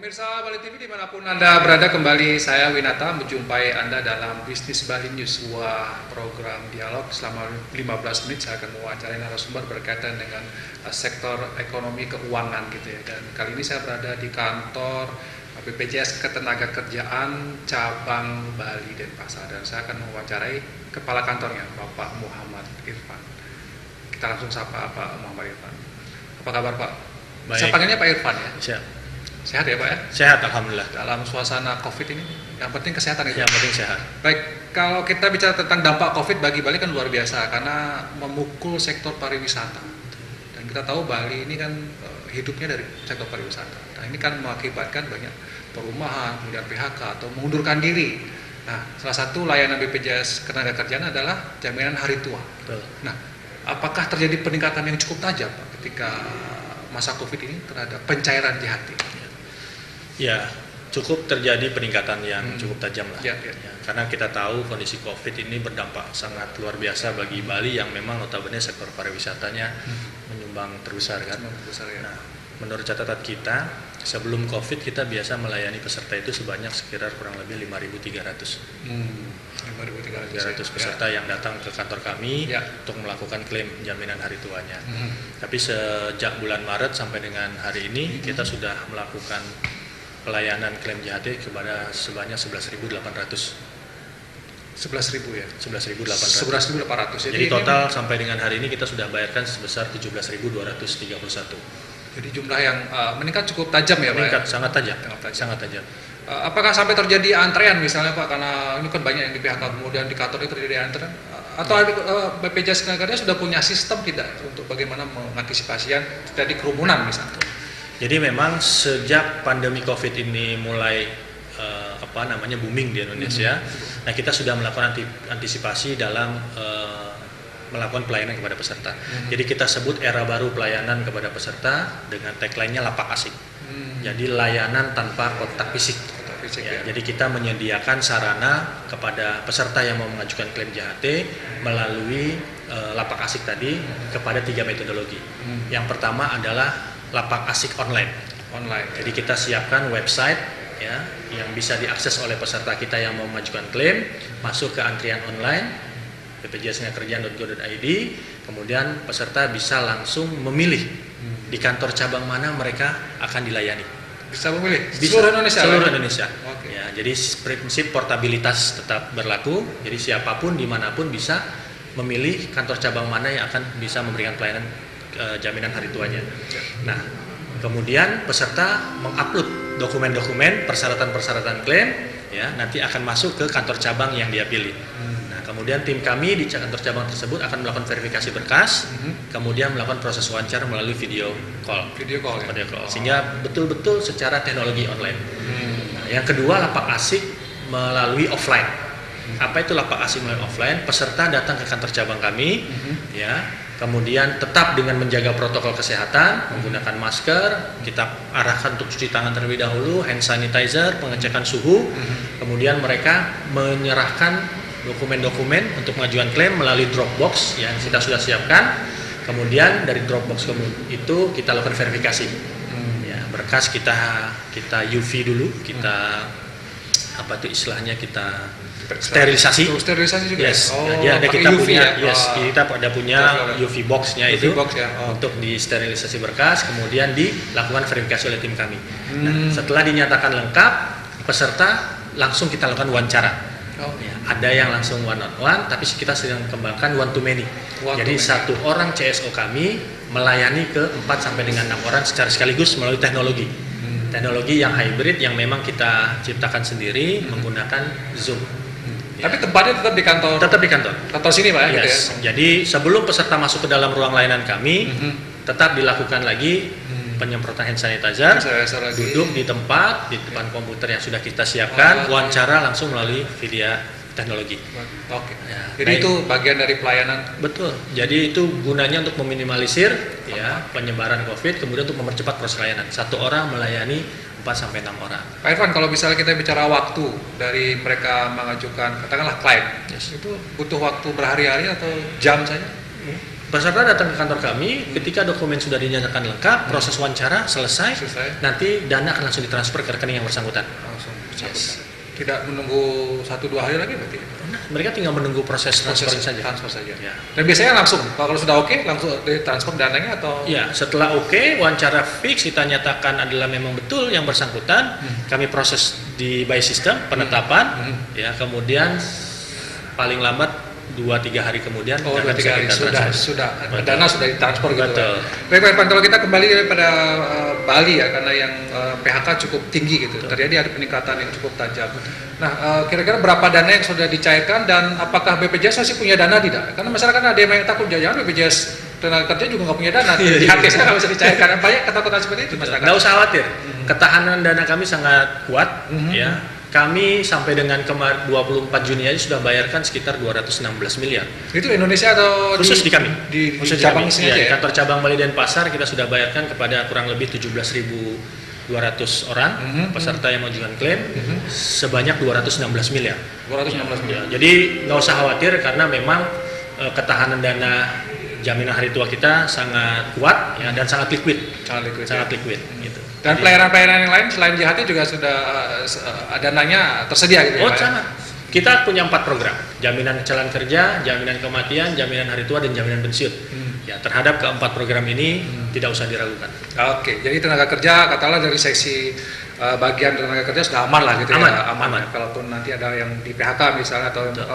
Pemirsa Bali TV dimanapun Anda berada, kembali saya Winata menjumpai Anda dalam Bisnis Bali News, sebuah program dialog selama 15 menit. Saya akan mewawancarai narasumber berkaitan dengan sektor ekonomi keuangan gitu ya. Dan kali ini saya berada di kantor BPJS Ketenagakerjaan cabang Bali Denpasar, dan saya akan mewawancarai kepala kantornya, Bapak Muhammad Irfan. Kita langsung sapa Pak Muhammad Irfan. Apa kabar Pak? Baik. Saya panggilnya Pak Irfan ya. Siap. Sehat ya Pak ya? Sehat, alhamdulillah. Dalam suasana COVID ini, yang penting kesehatan itu. Yang penting sehat. Baik, kalau kita bicara tentang dampak COVID bagi Bali kan luar biasa karena memukul sektor pariwisata. Dan kita tahu Bali ini kan hidupnya dari sektor pariwisata. Nah ini kan mengakibatkan banyak perumahan, kemudian PHK atau mengundurkan diri. Nah, salah satu layanan BPJS Ketenagakerjaan adalah jaminan hari tua. Betul. Nah, apakah terjadi peningkatan yang cukup tajam Pak ketika masa COVID ini terhadap pencairan JHT? Ya, cukup terjadi peningkatan yang cukup tajam lah. Ya. Karena kita tahu kondisi COVID ini berdampak sangat luar biasa bagi Bali yang memang notabene sektor pariwisatanya menyumbang terbesar kan. Nah, menurut catatan kita, sebelum COVID kita biasa melayani peserta itu sebanyak sekitar kurang lebih 5.300. 5.300 peserta yang datang ke kantor kami untuk melakukan klaim jaminan hari tuanya. Tapi sejak bulan Maret sampai dengan hari ini kita sudah melakukan pelayanan klaim JHT kepada sebanyak 11.800. 11.000 ya? 11.800. 11.800. Jadi total sampai dengan hari ini kita sudah bayarkan sebesar 17.231. Jadi jumlah yang meningkat cukup tajam ya Pak? Meningkat, Ya? sangat tajam. Apakah sampai terjadi antrean misalnya Pak? Karena ini kan banyak yang di PHK, kemudian di kantor itu terjadi antrean. Atau BPJS Ketenagakerjaan sudah punya sistem tidak untuk bagaimana mengantisipasian terjadi kerumunan misalnya? Jadi memang sejak pandemi COVID ini mulai booming di Indonesia, nah kita sudah melakukan antisipasi dalam melakukan pelayanan kepada peserta. Jadi kita sebut era baru pelayanan kepada peserta dengan tagline-nya lapak asik. Jadi layanan tanpa kontak fisik. Jadi kita menyediakan sarana kepada peserta yang mau mengajukan klaim JHT melalui lapak asik tadi kepada 3 metodologi. Yang pertama adalah lapak asik online. Jadi kita siapkan website ya yang bisa diakses oleh peserta kita yang mau mengajukan klaim, masuk ke antrian online bpjsketenagakerjaan.go.id, kemudian peserta bisa langsung memilih di kantor cabang mana mereka akan dilayani. Bisa memilih? Bisa, Seluruh Indonesia. Okay. Ya, jadi prinsip portabilitas tetap berlaku. Jadi siapapun dimanapun bisa memilih kantor cabang mana yang akan bisa memberikan pelayanan jaminan hari tuanya. Nah, kemudian peserta mengupload dokumen-dokumen persyaratan-persyaratan klaim, ya nanti akan masuk ke kantor cabang yang dia pilih. Nah, kemudian tim kami di kantor cabang tersebut akan melakukan verifikasi berkas, kemudian melakukan proses wawancara melalui video call. Sehingga betul-betul secara teknologi online. Nah, yang kedua, lapak asik melalui offline. Apa itu lapak asik melalui offline? Peserta datang ke kantor cabang kami, ya. Kemudian tetap dengan menjaga protokol kesehatan, menggunakan masker, kita arahkan untuk cuci tangan terlebih dahulu, hand sanitizer, pengecekan suhu, kemudian mereka menyerahkan dokumen-dokumen untuk mengajukan klaim melalui Dropbox yang kita sudah siapkan. Kemudian dari Dropbox itu kita lakukan verifikasi. Ya, berkas kita UV dulu, kita apa itu istilahnya, kita sterilisasi. Sterilisasi juga. Yes. Oh, jadi kita UV punya, ya? kita ada punya UV box-nya UV itu box, ya? untuk disterilisasi berkas, kemudian dilakukan verifikasi oleh tim kami. Nah, setelah dinyatakan lengkap, peserta langsung kita lakukan wawancara. Ya, ada yang langsung one on one, tapi kita sedang kembangkan one to many. Jadi satu orang CSO kami melayani ke 4 sampai dengan 6 orang secara sekaligus melalui teknologi. Teknologi yang hybrid yang memang kita ciptakan sendiri menggunakan Zoom. Tapi tempatnya tetap di kantor. Tetap di kantor. Kantor sini Pak ya? Yes. Gitu ya? Jadi sebelum peserta masuk ke dalam ruang layanan kami, tetap dilakukan lagi penyemprotan hand sanitizer, duduk di tempat, di depan komputer yang sudah kita siapkan, wawancara langsung melalui video teknologi. Oke. Ya, jadi itu bagian dari pelayanan. Betul. Jadi itu gunanya untuk meminimalisir ya penyebaran COVID, kemudian untuk mempercepat proses layanan. Satu orang melayani 4 sampai 6 orang. Pak Irfan, kalau misalnya kita bicara waktu dari mereka mengajukan katakanlah klaim, itu butuh waktu berhari-hari atau jam saja? Peserta datang ke kantor kami, ketika dokumen sudah dinyatakan lengkap, proses wawancara selesai, nanti dana akan langsung ditransfer ke rekening yang bersangkutan. Langsung Yes. Tidak menunggu 1-2 hari lagi berarti. Nah, mereka tinggal menunggu proses transfer saja. Transfer saja. Ya. Dan biasanya langsung kalau sudah oke langsung ditransfer dananya atau Ya, setelah oke, wawancara fix kita nyatakan adalah memang betul yang bersangkutan, kami proses di by system penetapan, ya kemudian paling lambat 2-3 hari kemudian dana 2-3 bisa hari kita transfer. sudah Betul. dana sudah ditransfer gitu. Betul. Baik Pak Irfan, kalau kita kembali daripada Bali ya, karena yang PHK cukup tinggi gitu, Betul. terjadi ada peningkatan yang cukup tajam. Nah, kira-kira berapa dana yang sudah dicairkan dan apakah BPJS masih punya dana tidak? Karena masyarakat ada yang takut jangan BPJS tenaga kerja juga nggak punya dana, di hati saya nggak bisa dicairkan. Banyak ketakutan seperti itu masyarakat. Nggak usah khawatir, ketahanan dana kami sangat kuat, ya. Kami sampai dengan 24 Juni aja sudah bayarkan sekitar 216 miliar. Itu Indonesia atau Khusus di kami, di khusus cabang kami. sini Ya, aja di ya? kantor cabang Bali Denpasar kita sudah bayarkan kepada kurang lebih 17.200 orang peserta yang mengajukan klaim sebanyak 216 miliar. 216 miliar. Ya, jadi nggak usah khawatir karena memang ketahanan dana jaminan hari tua kita sangat kuat ya, dan sangat liquid, Sangat liquid. gitu. Dan Jadi- pelayanan-pelayanan yang lain selain JHT juga sudah dananya tersedia gitu Oh, ya? Pak? sama. Kita punya 4 program: jaminan kecelakaan kerja, jaminan kematian, jaminan hari tua, dan jaminan pensiun. Ya, terhadap keempat program ini tidak usah diragukan. Oke, jadi tenaga kerja katakanlah dari seksi bagian tenaga kerja sudah aman lah gitu Aman, ya, aman. ya. Kalaupun nanti ada yang di PHK misalnya atau Betul.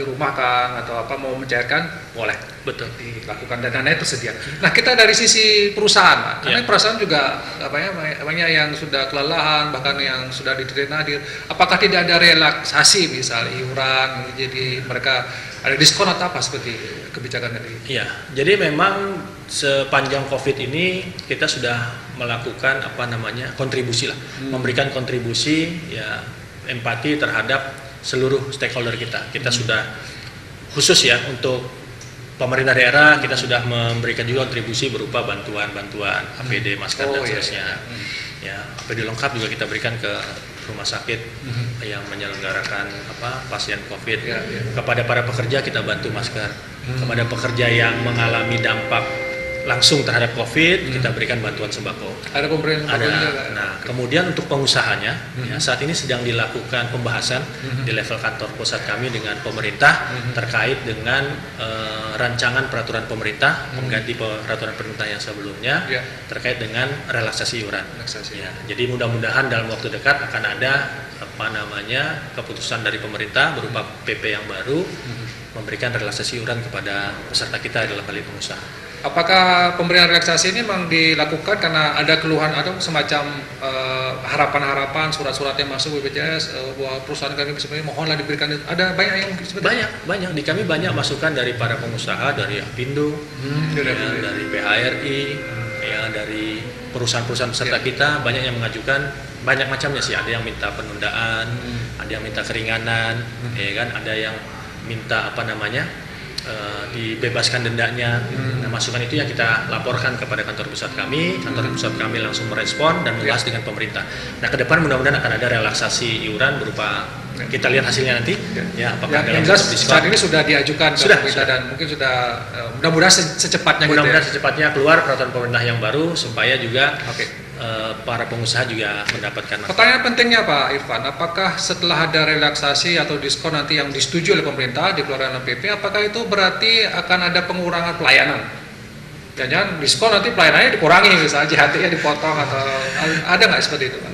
dirumahkan atau apa mau mencairkan boleh Betul. dilakukan dan dananya tersedia. Nah, kita dari sisi perusahaan, Pak. Karena Ya. perusahaan juga apa ya banyak yang sudah kelelahan bahkan yang sudah diterima hadir. Apakah tidak ada relaksasi misalnya iuran jadi mereka ada diskon atau apa seperti kebijakan dari Iya, jadi memang sepanjang COVID ini kita sudah melakukan kontribusi lah, memberikan kontribusi ya empati terhadap seluruh stakeholder kita. Kita sudah khusus ya untuk pemerintah daerah kita sudah memberikan juga kontribusi berupa bantuan-bantuan APD, masker dan seterusnya. Ya, APD lengkap juga kita berikan ke rumah sakit yang menyelenggarakan pasien COVID. Ya, ya. Kepada para pekerja kita bantu masker. Kepada pekerja yang mengalami dampak langsung terhadap COVID, kita berikan bantuan sembako. ada pemberian Ada. juga? Nah, kemudian untuk pengusahanya, ya, saat ini sedang dilakukan pembahasan di level kantor pusat kami dengan pemerintah terkait dengan rancangan peraturan pemerintah pengganti peraturan pemerintah yang sebelumnya Ya. terkait dengan relaksasi iuran. Relaksasi. Ya, jadi mudah-mudahan dalam waktu dekat akan ada keputusan dari pemerintah berupa PP yang baru memberikan relaksasi iuran kepada peserta kita dalam hal ini pengusaha. Apakah pemberian relaksasi ini memang dilakukan karena ada keluhan atau semacam harapan-harapan surat-surat yang masuk BPJS bahwa perusahaan kami sebenarnya mohonlah diberikan itu. Ada banyak yang seperti Banyak di kami banyak masukan dari para pengusaha, dari Apindo, dari PHRI, ya dari perusahaan-perusahaan peserta kita banyak yang mengajukan banyak macamnya sih. Ada yang minta penundaan, ada yang minta keringanan, ya kan, ada yang minta dibebaskan dendanya. Nah, masukan itu yang kita laporkan kepada kantor pusat kami. Kantor pusat kami langsung merespon dan membahas dengan pemerintah. Nah, ke depan mudah-mudahan akan ada relaksasi iuran berupa kita lihat hasilnya nanti. Ya, apakah yang ada jelas diskon. saat ini sudah diajukan ke Sudah, pemerintah sudah. dan mungkin sudah mudah-mudahan secepatnya Mudah-mudahan gitu ya. secepatnya keluar peraturan pemerintah yang baru supaya juga Oke. para pengusaha juga mendapatkan manfaat. Pertanyaan pentingnya Pak Irfan, apakah setelah ada relaksasi atau diskon nanti yang disetujui oleh pemerintah dikeluarkan oleh PP, apakah itu berarti akan ada pengurangan pelayanan? Jangan-jangan diskon nanti pelayanannya dikurangi misalnya JHT-nya dipotong atau ada nggak seperti itu Pak?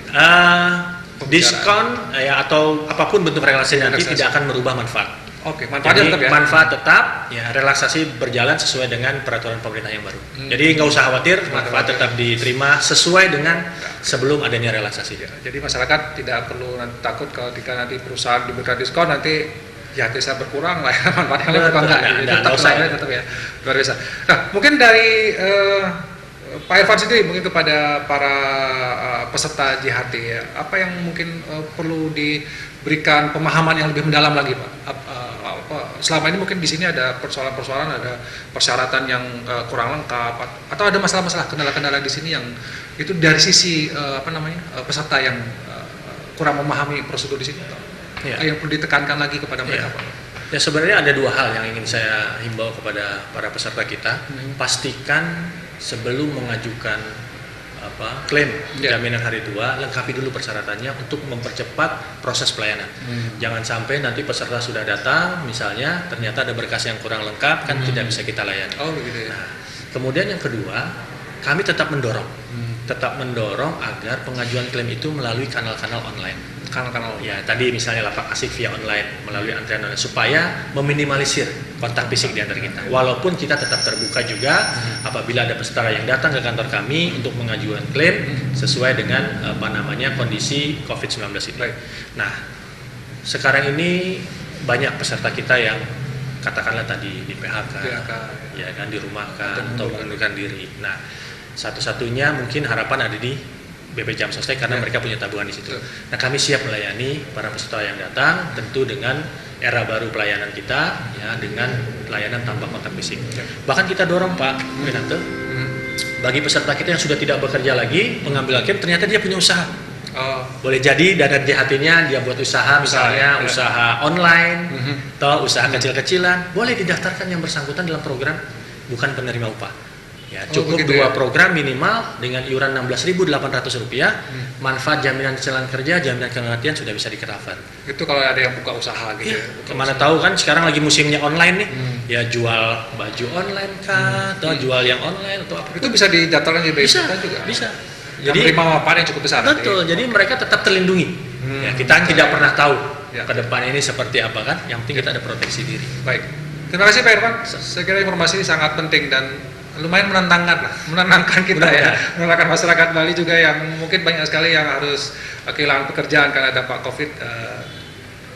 Diskon ya atau apapun bentuk relaksasi nanti Relaksasi. tidak akan merubah manfaat. Oke, manfaatnya Jadi tetap ya? manfaat tetap, ya relaksasi berjalan sesuai dengan peraturan pemerintah yang baru. Jadi nggak usah khawatir, manfaat tetap diterima sesuai dengan sebelum adanya relaksasi. Jadi masyarakat tidak perlu takut ketika nanti perusahaan diberikan diskon nanti JHT saya berkurang lah ya, manfaatnya Betul, berkurang enggak? enggak, Jadi enggak tetap usah. pelayanannya tetap ya, luar biasa. Nah, mungkin dari Pak Irfan sendiri mungkin kepada para peserta JHT ya, apa yang mungkin perlu diberikan pemahaman yang lebih mendalam lagi Pak? Selama ini mungkin di sini ada persoalan-persoalan, ada persyaratan yang kurang lengkap, atau ada masalah-masalah kendala-kendala di sini yang itu dari sisi peserta yang kurang memahami prosedur di sini, atau Ya. yang perlu ditekankan lagi kepada mereka Pak? Ya sebenarnya ada dua hal yang ingin saya himbau kepada para peserta kita. Pastikan sebelum mengajukan klaim jaminan hari tua, lengkapi dulu persyaratannya untuk mempercepat proses pelayanan. Jangan sampai nanti peserta sudah datang, misalnya ternyata ada berkas yang kurang lengkap, kan tidak bisa kita layani. Oh begitu ya. Nah, kemudian yang kedua, kami tetap mendorong agar pengajuan klaim itu melalui kanal-kanal online. Kanal-kanal. Ya, tadi misalnya lapak asik via online, melalui antrian online, supaya meminimalisir kontak fisik di antara kita. Walaupun kita tetap terbuka juga apabila ada peserta yang datang ke kantor kami untuk mengajukan klaim sesuai dengan kondisi COVID-19 ini. Baik. Nah, sekarang ini banyak peserta kita yang katakanlah tadi di PHK, ya kan, dirumahkan atau mengundurkan diri. Nah, satu-satunya mungkin harapan ada di BP Jam Sostek karena mereka punya tabungan di situ. Nah, kami siap melayani para peserta yang datang, tentu dengan era baru pelayanan kita, ya, dengan pelayanan tanpa kontak fisik. Bahkan kita dorong Pak Winanto, bagi peserta kita yang sudah tidak bekerja lagi, mengambil klaim, ternyata dia punya usaha. Boleh jadi dana JHT-nya dia buat usaha, misalnya usaha online atau usaha kecil-kecilan, boleh didaftarkan yang bersangkutan dalam program bukan penerima upah. Ya, cukup dua program minimal dengan iuran Rp16.800, manfaat jaminan kecelakaan kerja, jaminan kematian sudah bisa di-cover. Itu kalau ada yang buka usaha gitu. Ya, kemana tahu kan sekarang lagi musimnya online nih, ya jual baju online kah, atau jual yang online atau apa? Itu bisa didaftarkan di bisa, juga. bisa. Jadi menerima manfaat yang cukup besar. Betul. Jadi mereka tetap terlindungi. Ya, kita tidak pernah tahu ke depan ini seperti apa kan. Yang penting kita ada proteksi diri. Baik. Terima kasih Pak Irfan. Saya kira informasi ini sangat penting dan lumayan menenangkan kita ya, menenangkan masyarakat Bali juga yang mungkin banyak sekali yang harus kehilangan pekerjaan karena dampak COVID.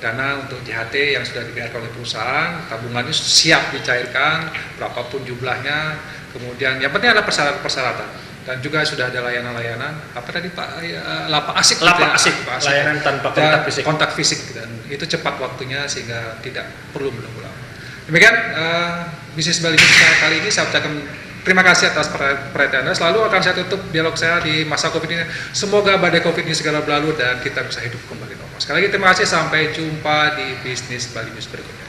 Dana untuk JHT yang sudah dibayarkan oleh perusahaan, tabungannya siap dicairkan berapapun jumlahnya. Kemudian yang penting adalah persyaratan dan juga sudah ada layanan-layanan apa tadi Pak, lapak asik, layanan tanpa kontak fisik, dan itu cepat waktunya sehingga tidak perlu menunggu lama. Demikian bisnis Bali News kali ini. Saya ucapkan terima kasih atas perhatian Anda. Selalu akan saya tutup dialog saya di masa COVID ini. Semoga badai COVID ini segera berlalu dan kita bisa hidup kembali normal. Sekali lagi terima kasih, sampai jumpa di bisnis Bali News berikutnya.